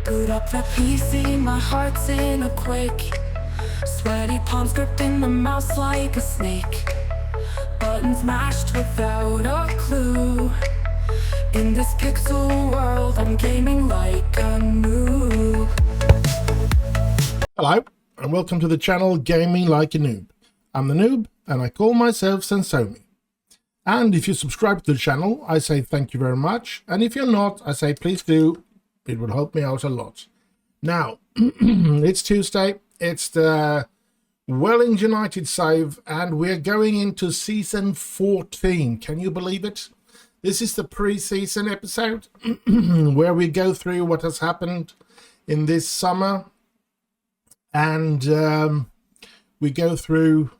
Boot up the PC, my heart's in a quake. Sweaty palms gripping the mouse like a snake. Buttons mashed without a clue. In this pixel world, I'm gaming like a noob. Hello, and welcome to the channel Gaming Like a Noob. I'm the Noob, and I call myself Sensomi. And if you subscribe to the channel, I say thank you very much. And if you're not, I say please do. It would help me out a lot. Now, it's Tuesday. It's the Man Utd save, and we're going into season 14. Can you believe it? This is the pre-season episode where we go through what has happened in this summer, and we go through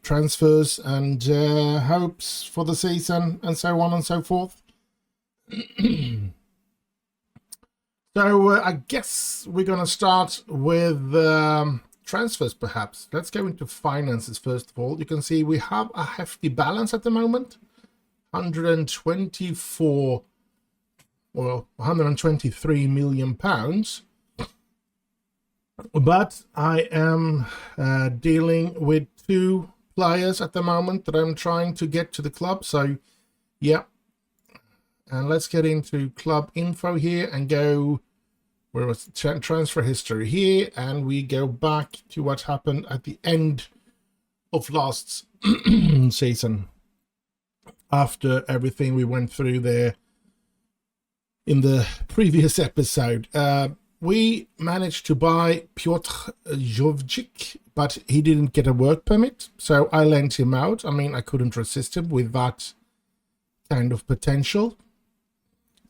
transfers and hopes for the season and so on and so forth. So I guess we're going to start with transfers, perhaps. Let's go into finances first of all. You can see we have a hefty balance at the moment. 123 million pounds. But I am dealing with two players at the moment that I'm trying to get to the club. So, yeah. And let's get into club info here and go, where was the transfer history here, and we go back to what happened at the end of last season, after everything we went through there in the previous episode. We managed to buy Piotr Jovcik, but he didn't get a work permit, so I lent him out. I mean, I couldn't resist him with that kind of potential.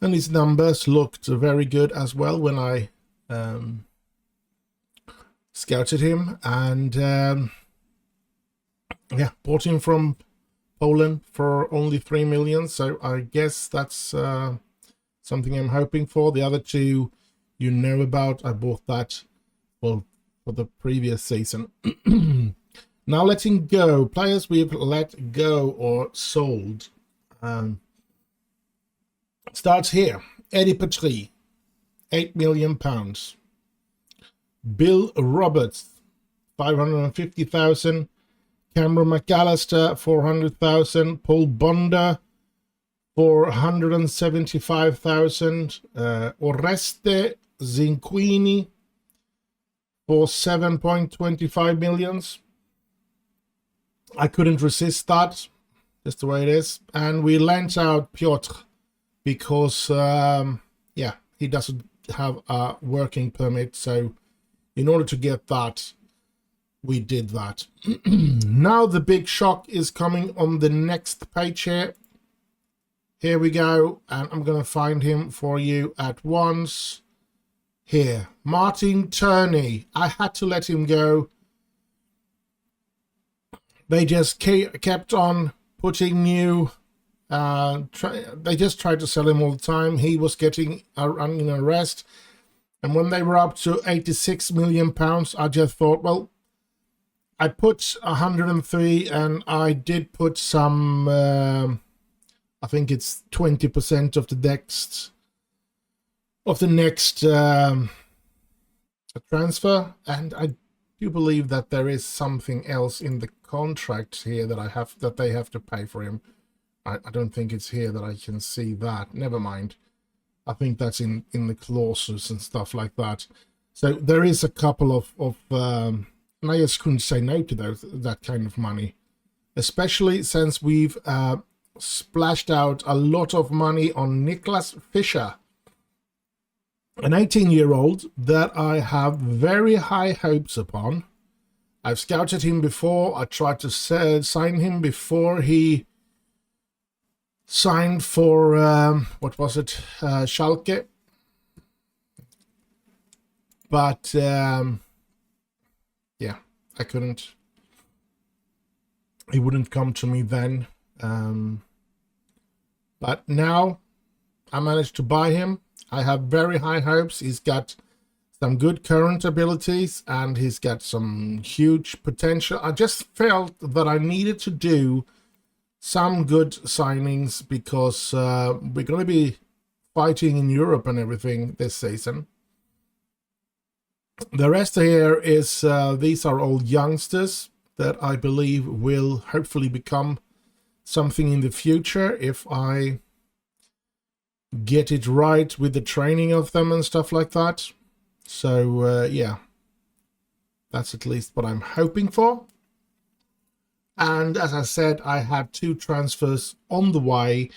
And his numbers looked very good as well when I scouted him. And yeah, bought him from Poland for only 3 million. So I guess that's something I'm hoping for. The other two you know about. I bought that for the previous season. Now letting go. Players we've let go or sold. Starts here. Eddie Petrie, £8 million. Bill Roberts, 550,000. Cameron McAllister, 400,000. Paul Bonder, 475,000. Oreste Zinquini for 7.25 million. I couldn't resist that. Just the way it is. And we lent out Piotr, because yeah, he doesn't have a working permit, so in order to get that, we did that. Now the big shock is coming on the next page here. Here we go, and I'm gonna find him for you at once. Here, Martin Turney. I had to let him go. They just kept on putting new they just tried to sell him all the time. He was getting an arrest, and when they were up to 86 million pounds, I just thought, well, I put 103, and I did put some I think it's 20% of the next transfer, and I do believe that there is something else in the contract here that they have to pay for him. I don't think it's here that I can see that. Never mind. I think that's in the clauses and stuff like that. So there is a couple of and I just couldn't say no to that kind of money, especially since we've splashed out a lot of money on Nicholas Fisher, an 18-year-old that I have very high hopes upon. I've scouted him before. I tried to sign him before he signed for what was it, Schalke, but yeah, I couldn't. He wouldn't come to me then, but now I managed to buy him. I have very high hopes. He's got some good current abilities, and he's got some huge potential. I just felt that I needed to do some good signings because we're going to be fighting in Europe and everything this season. The rest here is, these are all youngsters that I believe will hopefully become something in the future if I get it right with the training of them and stuff like that. So yeah, that's at least what I'm hoping for. And as I said, I had 2 transfers on the way,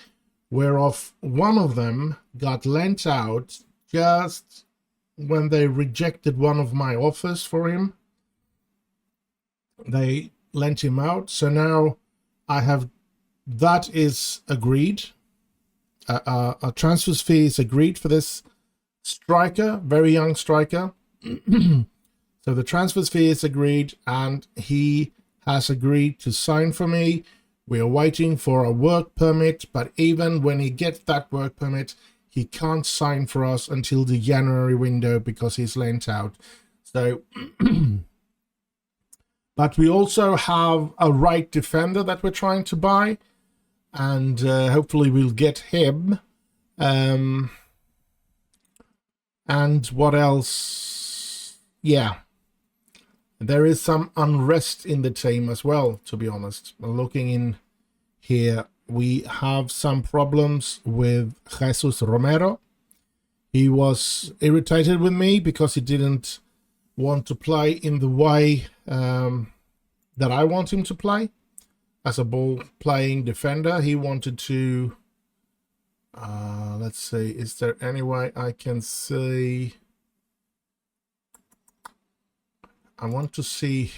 whereof one of them got lent out just when they rejected one of my offers for him. They lent him out, so now I have, that is agreed. A transfer fee is agreed for this striker, very young striker. So the transfer fee is agreed, and he has agreed to sign for me. We are waiting for a work permit, but even when he gets that work permit, he can't sign for us until the January window because he's lent out. So, but we also have a right defender that we're trying to buy, and hopefully we'll get him. And what else? Yeah. There is some unrest in the team as well, to be honest. Looking in here, we have some problems with Jesus Romero. He was irritated with me because he didn't want to play in the way that I want him to play. As a ball-playing defender, he wanted to... let's see, is there any way I can see... I want to see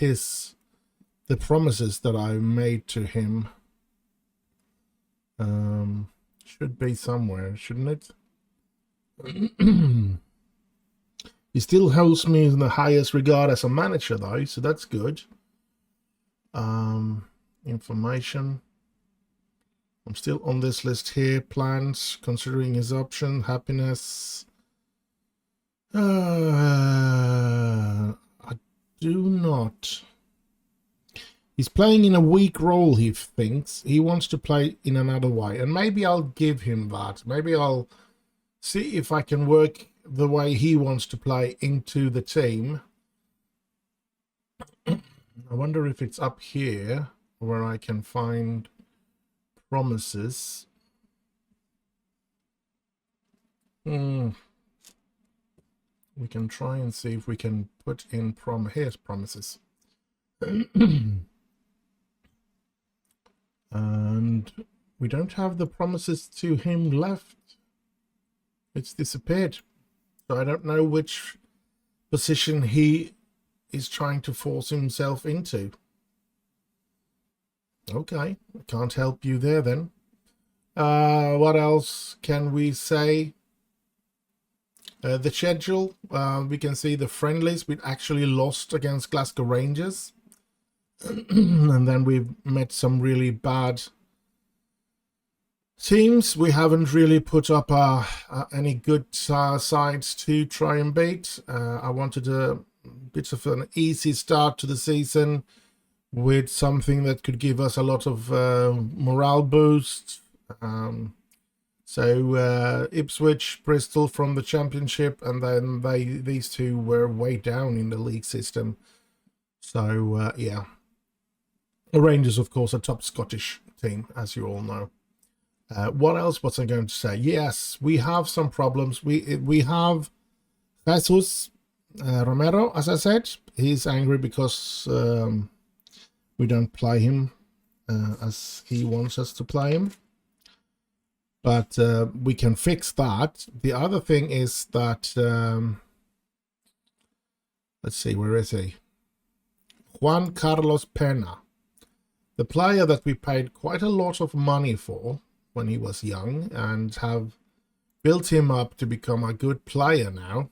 the promises that I made to him. Should be somewhere, shouldn't it? He still holds me in the highest regard as a manager, though, so that's good. Information. I'm still on this list here. Plans, considering his option, happiness. I do not. He's playing in a weak role, he thinks. He wants to play in another way. And maybe I'll give him that. Maybe I'll see if I can work the way he wants to play into the team. I wonder if it's up here where I can find promises. We can try and see if we can put in here's promises. And we don't have the promises to him left. It's disappeared. So I don't know which position he is trying to force himself into. Okay, I can't help you there then. What else can we say? The schedule, we can see the friendlies. We actually lost against Glasgow Rangers. And then we've met some really bad teams. We haven't really put up any good sides to try and beat. I wanted a bit of an easy start to the season with something that could give us a lot of morale boost. So Ipswich, Bristol from the Championship, and then these two were way down in the league system. So yeah, the Rangers, of course, a top Scottish team, as you all know. What else was I going to say? Yes, we have some problems. We have Jesus Romero, as I said. He's angry because we don't play him as he wants us to play him. But we can fix that. The other thing is that, let's see, where is he? Juan Carlos Pena, the player that we paid quite a lot of money for when he was young and have built him up to become a good player now.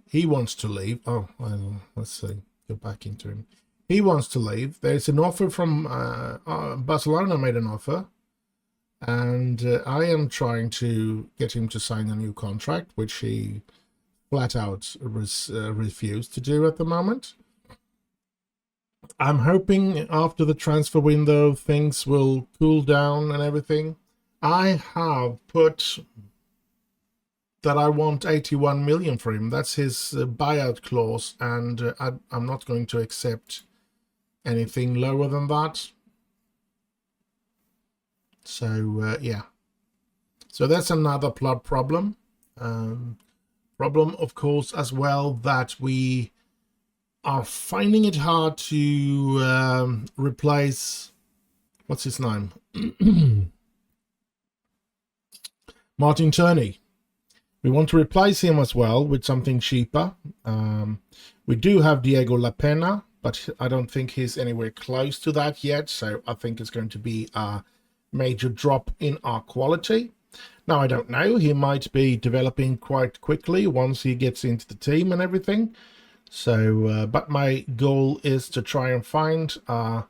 He wants to leave. Oh, well, let's see, go back into him. He wants to leave. There's an offer from Barcelona made an offer. And I am trying to get him to sign a new contract, which he flat out refused to do at the moment. I'm hoping after the transfer window things will cool down and everything. I have put that I want 81 million for him. That's his buyout clause, and I'm not going to accept anything lower than that. So yeah, so that's another plot problem. Problem, of course, as well, that we are finding it hard to replace, what's his name? Martin Turney. We want to replace him as well with something cheaper. We do have Diego La Pena, but I don't think he's anywhere close to that yet. So I think it's going to be a major drop in our quality. Now, I don't know. He might be developing quite quickly once he gets into the team and everything. So, but my goal is to try and find a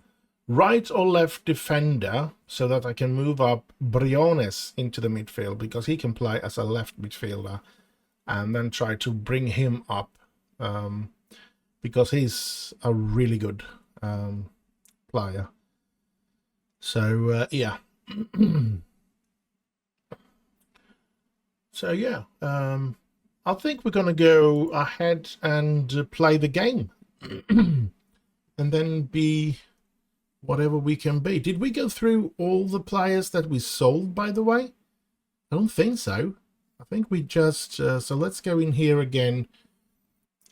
right or left defender so that I can move up Briones into the midfield, because he can play as a left midfielder, and then try to bring him up because he's a really good player. So yeah. So yeah, I think we're going to go ahead and play the game and then be whatever we can be. Did we go through all the players that we sold, by the way? I don't think so. I think we just... so let's go in here again.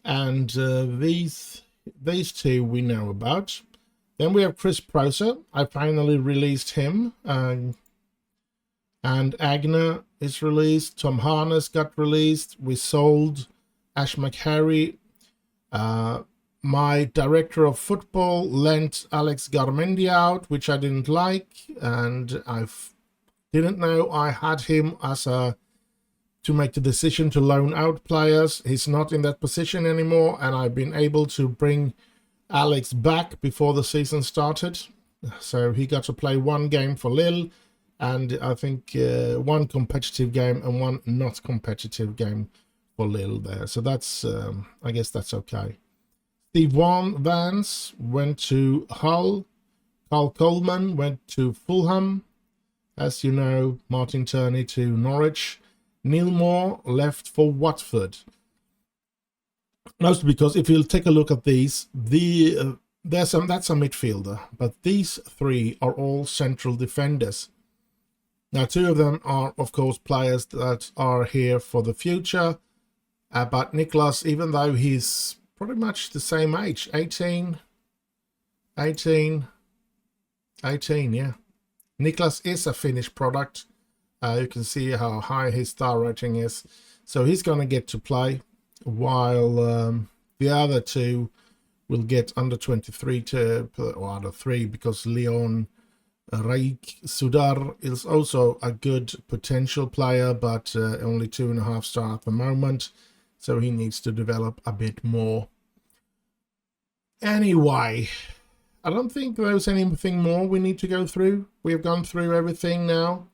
And these two we know about. Then we have Chris Prosser. I finally released him. And Agner is released. Tom Harness got released. We sold Ash McHarry. My director of football lent Alex Garmendi out, which I didn't like, and I didn't know I had him as to make the decision to loan out players. He's not in that position anymore, and I've been able to bring Alex back before the season started. So he got to play one game for Lille, and I think one competitive game and one not competitive game for Lille there. So that's, I guess that's okay. Steve Vance went to Hull. Carl Coleman went to Fulham. As you know, Martin Turney to Norwich. Neil Moore left for Watford. Mostly because if you'll take a look at these, that's a midfielder, but these three are all central defenders. Now, two of them are, of course, players that are here for the future. But Niklas, even though he's pretty much the same age, 18, yeah. Niklas is a finished product. You can see how high his star rating is. So he's going to get to play, while the other two will get under 23 or under 3, because Leon Raik Sudar is also a good potential player, but only 2.5 star at the moment. So he needs to develop a bit more. Anyway, I don't think there's anything more we need to go through. We have gone through everything now.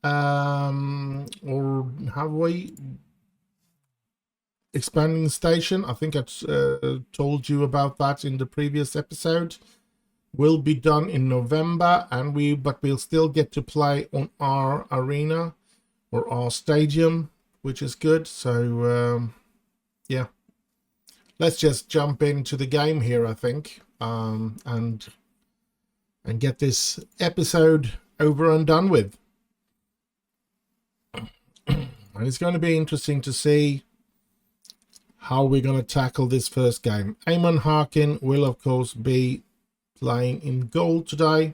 Or have we? Expanding the station. I think I told you about that in the previous episode. Will be done in November, but we'll still get to play on our arena or our stadium, which is good. So yeah, let's just jump into the game here, I think, and get this episode over and done with. And it's going to be interesting to see how we're going to tackle this first game. Eamon Harkin will, of course, be playing in goal today.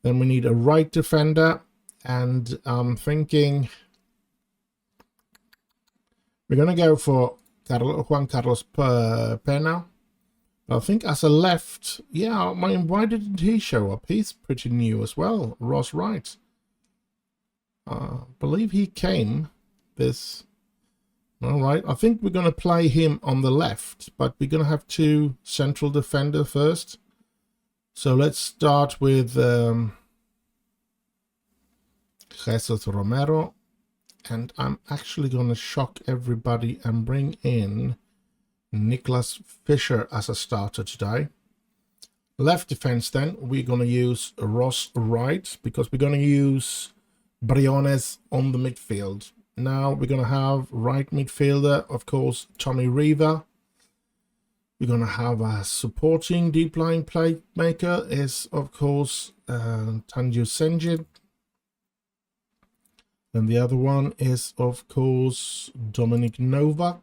Then we need a right defender, and I'm thinking we're going to go for Juan Carlos Pena. I think as a left, yeah, I mean, why didn't he show up? He's pretty new as well. Ross Wright. I believe he came this. All right, I think we're going to play him on the left, but we're going to have two central defender first. So let's start with Jesus Romero. And I'm actually going to shock everybody and bring in Niklas Fischer as a starter today. Left defense then, we're going to use Ross Wright, because we're going to use Briones on the midfield. Now we're going to have right midfielder, of course, Tommy Reaver. We're going to have a supporting deep line playmaker is, of course, Tanju Senjin. And the other one is, of course, Dominic Novak.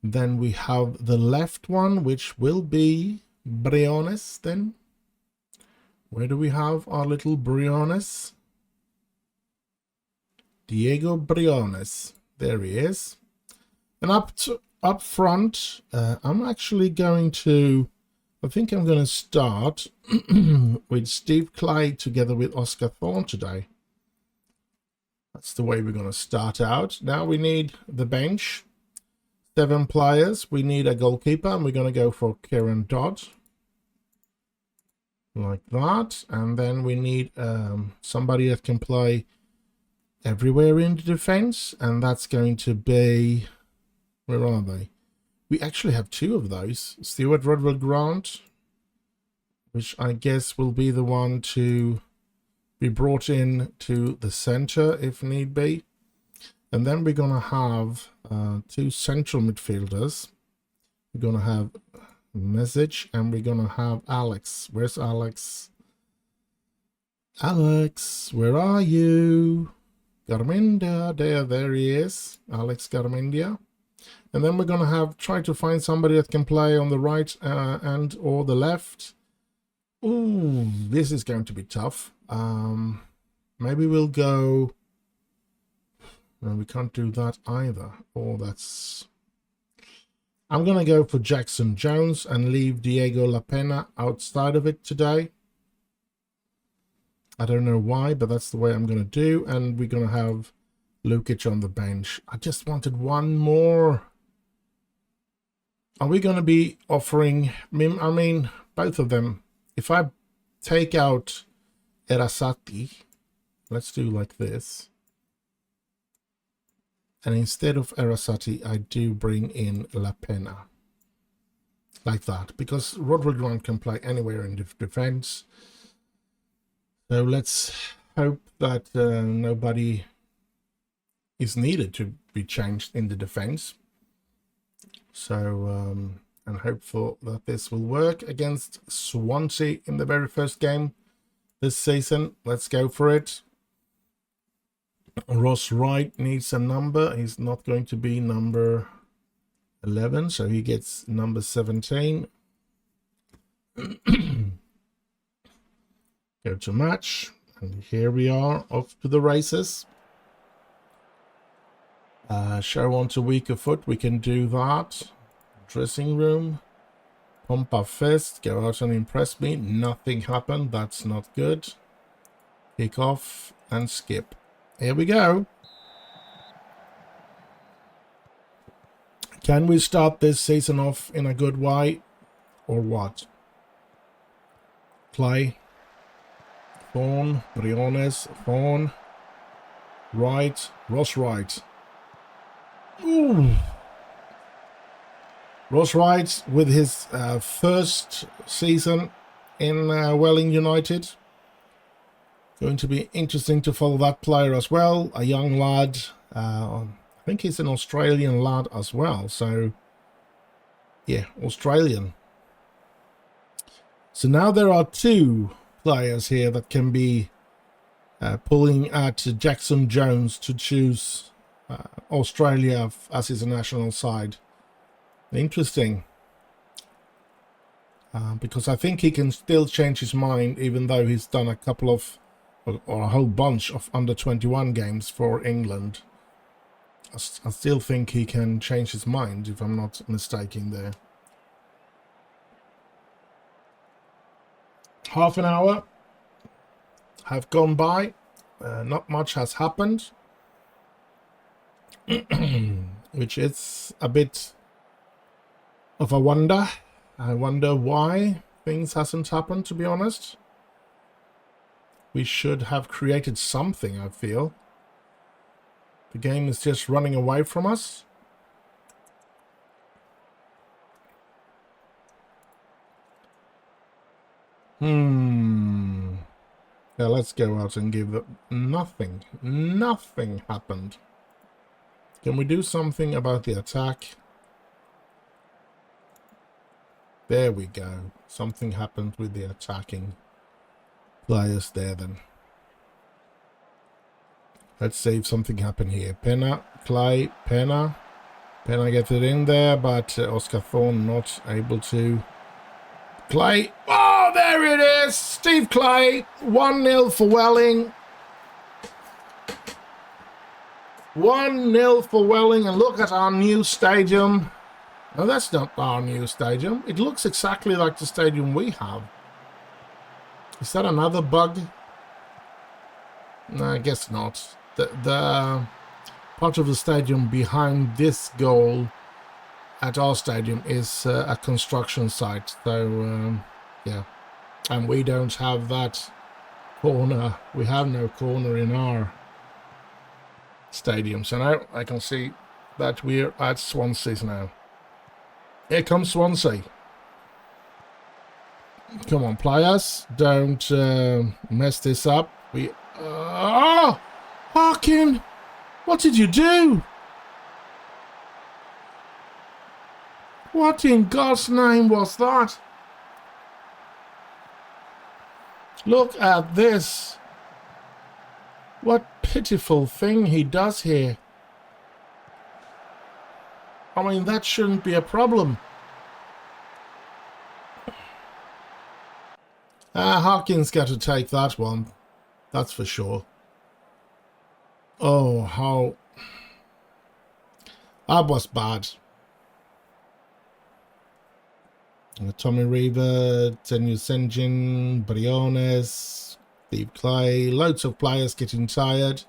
Then we have the left one, which will be Briones then. Where do we have our little Briones? Diego Briones. There he is. And up front, I'm actually going to... I think I'm going to start with Steve Clay together with Oscar Thorne today. That's the way we're going to start out. Now we need the bench. 7 players. We need a goalkeeper, and we're going to go for Kieran Dodd. Like that. And then we need somebody that can play everywhere in the defense. And that's going to be... Where are they? We actually have 2 of those. Stuart Rodwell Grant, which I guess will be the one to be brought in to the center if need be. And then we're going to have 2 central midfielders. We're going to have Message and we're going to have Alex. Where's Alex? Alex, where are you? Garmendia, there he is. Alex Garmendia. And then we're going to try to find somebody that can play on the right and or the left. Ooh, this is going to be tough. Maybe we'll go... No, we can't do that either. Oh, that's... I'm going to go for Jackson Jones and leave Diego La Pena outside of it today. I don't know why, but that's the way I'm going to do. And we're going to have Lukic on the bench. I just wanted one more. Are we going to be offering... I mean, both of them. If I take out Erasati, let's do like this. And instead of Erasati, I do bring in La Pena. Like that. Because Rodwell Grant can play anywhere in defense. So let's hope that nobody is needed to be changed in the defense. So, and hopeful that this will work against Swansea in the very first game this season. Let's go for it. Ross Wright needs a number. He's not going to be number 11, so he gets number 17. Go to match, and here we are, off to the races. Show on to weaker foot, we can do that. Dressing room. Pump our fist, go out and impress me. Nothing happened, that's not good. Kick off and skip. Here we go. Can we start this season off in a good way? Or what? Clay. Thorne. Briones. Thorne. Wright. Ross Wright. Ooh. Ross Wright with his first season in Welling United. Going to be interesting to follow that player as well. A young lad. I think he's an Australian lad as well. So, yeah, Australian. So now there are 2 players here that can be pulling at Jackson Jones to choose Australia as his national side. Interesting. Because I think he can still change his mind even though he's done a couple of or a whole bunch of under-21 games for England. I still think he can change his mind, if I'm not mistaken there. Half an hour have gone by. Not much has happened. Which is a bit of a wonder. I wonder why things hasn't happened, to be honest. We should have created something, I feel. The game is just running away from us. Yeah, let's go out and give it nothing. Nothing happened. Can we do something about the attack? There we go. Something happened with the attacking players there then. Let's see if something happened here. Penna, Clay, Penna. Penna gets it in there, but Oscar Thorne not able to. Clay. Oh, there it is! Steve Clay. 1-0 for Welling. 1-0 for Welling. And look at our new stadium. No, that's not our new stadium. It looks exactly like the stadium we have. Is that another bug? No, I guess not. The part of the stadium behind this goal at our stadium is a construction site. So, yeah. And we don't have that corner. We have no corner in our stadium. So now I can see that we're at Swansea's now. Here comes Swansea. Come on, players. Don't mess this up. Oh! Harkin! What did you do? What in God's name was that? Look at this. What pitiful thing he does here. I mean, that shouldn't be a problem. Harkin's got to take that one. That's for sure. Oh, how... That was bad. Tommy Reaver, Tenyu Senjin, Briones, Steve Clay. Loads of players getting tired.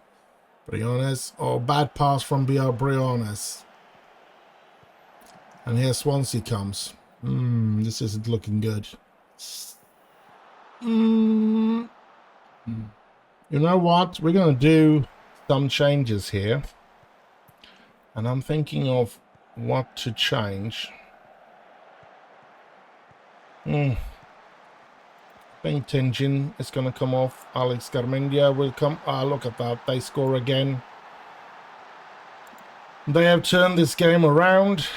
Briones. Oh, bad pass from Briones. And here Swansea comes. This isn't looking good. You know what? We're going to do some changes here. And I'm thinking of what to change. I think Tenjin is going to come off. Alex Garmendia will come. Ah, look at that. They score again. They have turned this game around.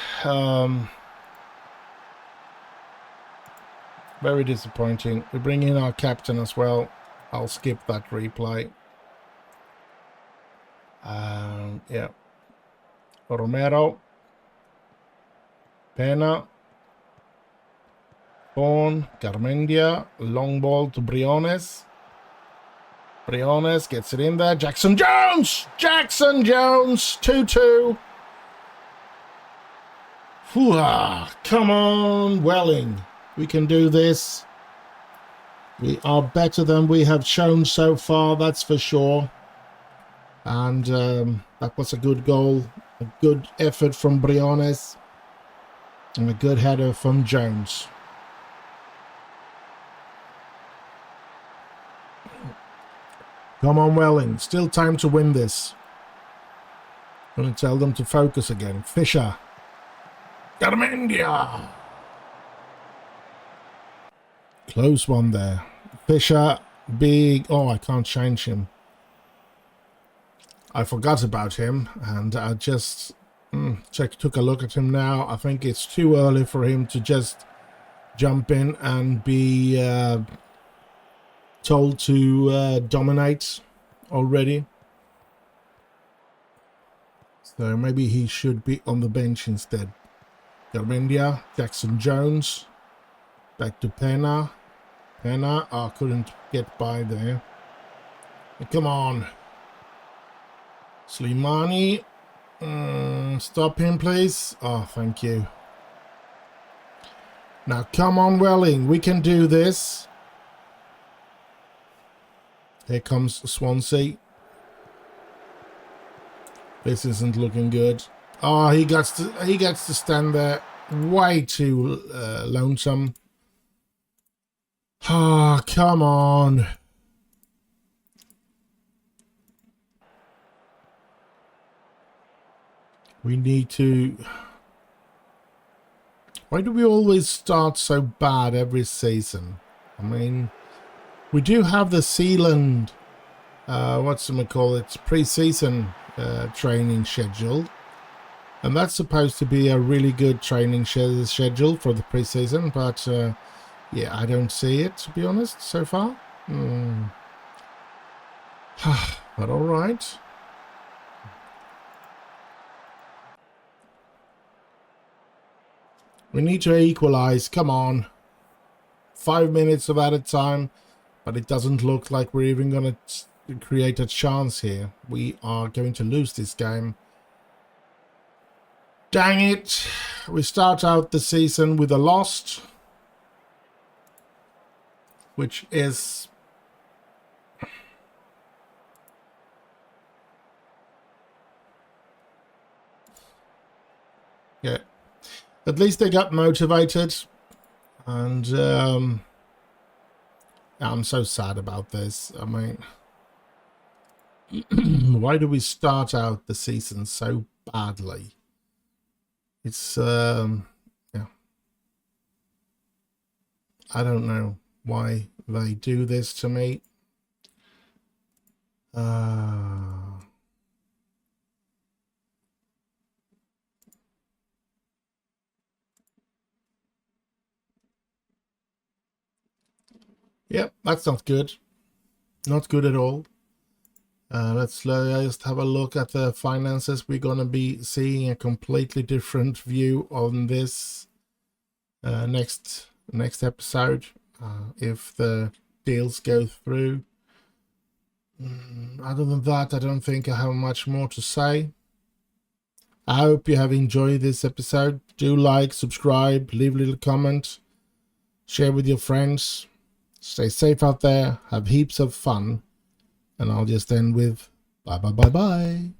Very disappointing. We bring in our captain as well. I'll skip that replay. Yeah. Romero. Pena. Bourne. Garmendia. Long ball to Briones. Briones gets it in there. Jackson Jones! Jackson Jones! 2-2. Come on, Welling. We can do this. We are better than we have shown so far, that's for sure. And that was a good goal. A good effort from Briones. And a good header from Jones. Come on, Welling. Still time to win this. I'm going to tell them to focus again. Fisher. Garmendia. Close one there. Fisher. Big. Oh, I can't change him. I forgot about him. And I just took a look at him now. I think it's too early for him to just jump in and be... told to dominate already. So maybe he should be on the bench instead. Garmendia, Jackson Jones. Back to Pena. Pena, oh, couldn't get by there. Come on. Slimani. Stop him, please. Oh, thank you. Now, come on, Welling. We can do this. Here comes Swansea. This isn't looking good. Oh, he gets to stand there way too lonesome. Ah, come on. We need to... Why do we always start so bad every season? I mean... We do have the Sealand, pre-season training schedule. And that's supposed to be a really good training schedule for the preseason, but yeah, I don't see it, to be honest, so far. But all right. We need to equalize. Come on. 5 minutes of added time, but it doesn't look like we're even going to create a chance here. We are going to lose this game. Dang it. We start out the season with a loss, which is... yeah. At least they got motivated. And I'm so sad about this. I mean, why do we start out the season so badly? It's yeah, I don't know why they do this to me. Yep, that's not good. Not good at all. Let's just have a look at the finances. We're going to be seeing a completely different view on this next episode if the deals go through. Other than that, I don't think I have much more to say. I hope you have enjoyed this episode. Do like, subscribe, leave a little comment, share with your friends. Stay safe out there, have heaps of fun, and I'll just end with bye bye bye bye.